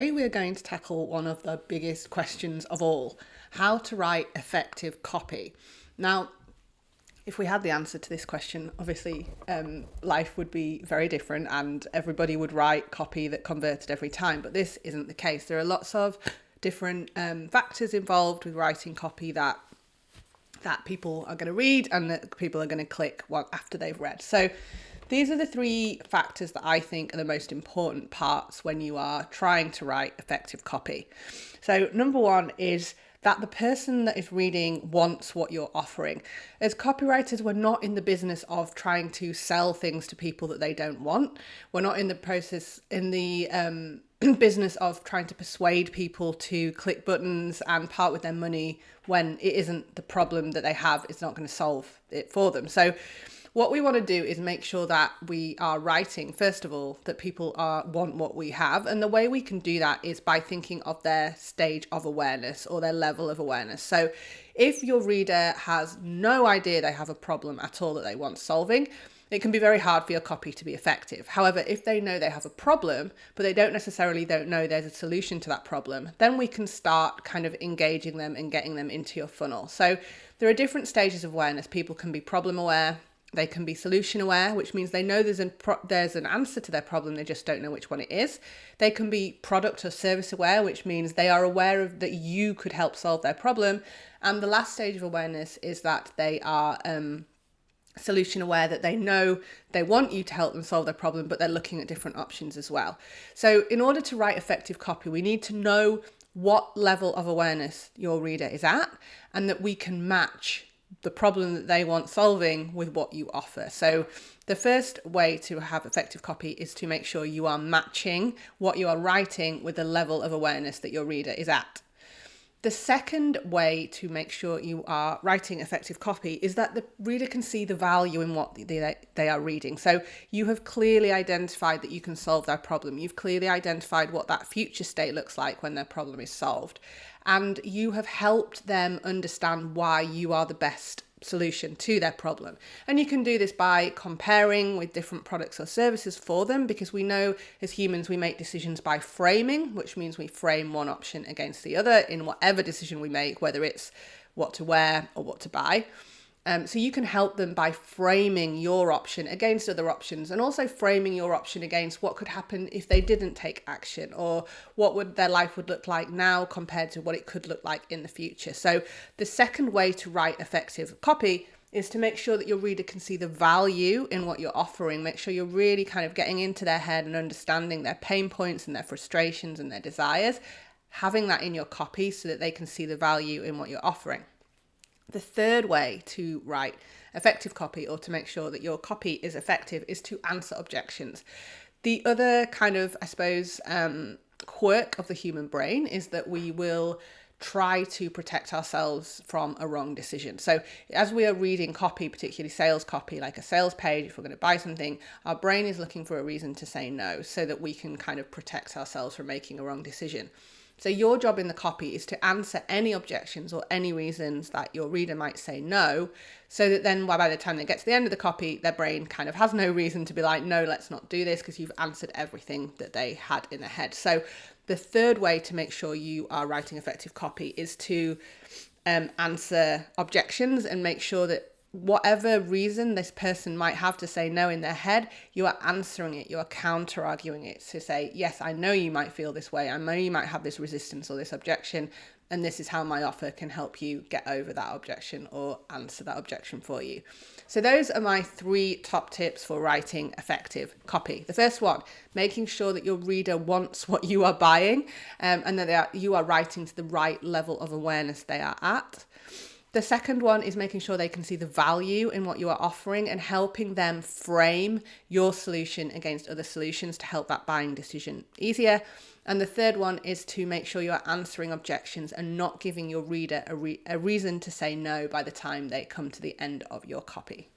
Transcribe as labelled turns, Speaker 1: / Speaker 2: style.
Speaker 1: Today we're going to tackle one of the biggest questions of all, how to write effective copy. Now, if we had the answer to this question, obviously life would be very different and everybody would write copy that converted every time, but this isn't the case. There are lots of different factors involved with writing copy that people are going to read and that people are going to click after they've read. So these are the three factors that I think are the most important parts when you are trying to write effective copy. So number one is that the person that is reading wants what you're offering. As copywriters, we're not in the business of trying to sell things to people that they don't want. We're not in the business of trying to persuade people to click buttons and part with their money when it isn't the problem that they have. It's not going to solve it for them. So what we want to do is make sure that we are writing, first of all, that people want what we have. And the way we can do that is by thinking of their stage of awareness or their level of awareness. So if your reader has no idea they have a problem at all that they want solving, it can be very hard for your copy to be effective. However, if they know they have a problem, but they don't know there's a solution to that problem, then we can start kind of engaging them and getting them into your funnel. So there are different stages of awareness. People can be problem aware. They can be solution aware, which means they know there's an answer to their problem, they just don't know which one it is. They can be product or service aware, which means they are aware of that you could help solve their problem. And the last stage of awareness is that they are solution aware, that they know they want you to help them solve their problem, but they're looking at different options as well. So in order to write effective copy, we need to know what level of awareness your reader is at, and that we can match the problem that they want solving with what you offer. So the first way to have effective copy is to make sure you are matching what you are writing with the level of awareness that your reader is at. The second way to make sure you are writing effective copy is that the reader can see the value in what they are reading. So you have clearly identified that you can solve their problem. You've clearly identified what that future state looks like when their problem is solved. And you have helped them understand why you are the best solution to their problem. And you can do this by comparing with different products or services for them, because we know as humans we make decisions by framing, which means we frame one option against the other in whatever decision we make, whether it's what to wear or what to buy. So you can help them by framing your option against other options, and also framing your option against what could happen if they didn't take action, or what their life would look like now compared to what it could look like in the future. So the second way to write effective copy is to make sure that your reader can see the value in what you're offering. Make sure you're really kind of getting into their head and understanding their pain points and their frustrations and their desires, having that in your copy so that they can see the value in what you're offering. The third way to write effective copy, or to make sure that your copy is effective, is to answer objections. The other kind of, I suppose, quirk of the human brain is that we will try to protect ourselves from a wrong decision. So as we are reading copy, particularly sales copy, like a sales page, if we're going to buy something, our brain is looking for a reason to say no, so that we can kind of protect ourselves from making a wrong decision. So your job in the copy is to answer any objections or any reasons that your reader might say no, so that then by the time they get to the end of the copy, their brain kind of has no reason to be like, no, let's not do this, because you've answered everything that they had in their head. So the third way to make sure you are writing effective copy is to answer objections and make sure that whatever reason this person might have to say no in their head, you are answering it, you are counter arguing it to say, yes, I know you might feel this way, I know you might have this resistance or this objection, and this is how my offer can help you get over that objection or answer that objection for you. So those are my three top tips for writing effective copy. The first one, making sure that your reader wants what you are buying, and that you are writing to the right level of awareness they are at. The second one is making sure they can see the value in what you are offering and helping them frame your solution against other solutions to help that buying decision easier. And the third one is to make sure you are answering objections and not giving your reader a reason to say no by the time they come to the end of your copy.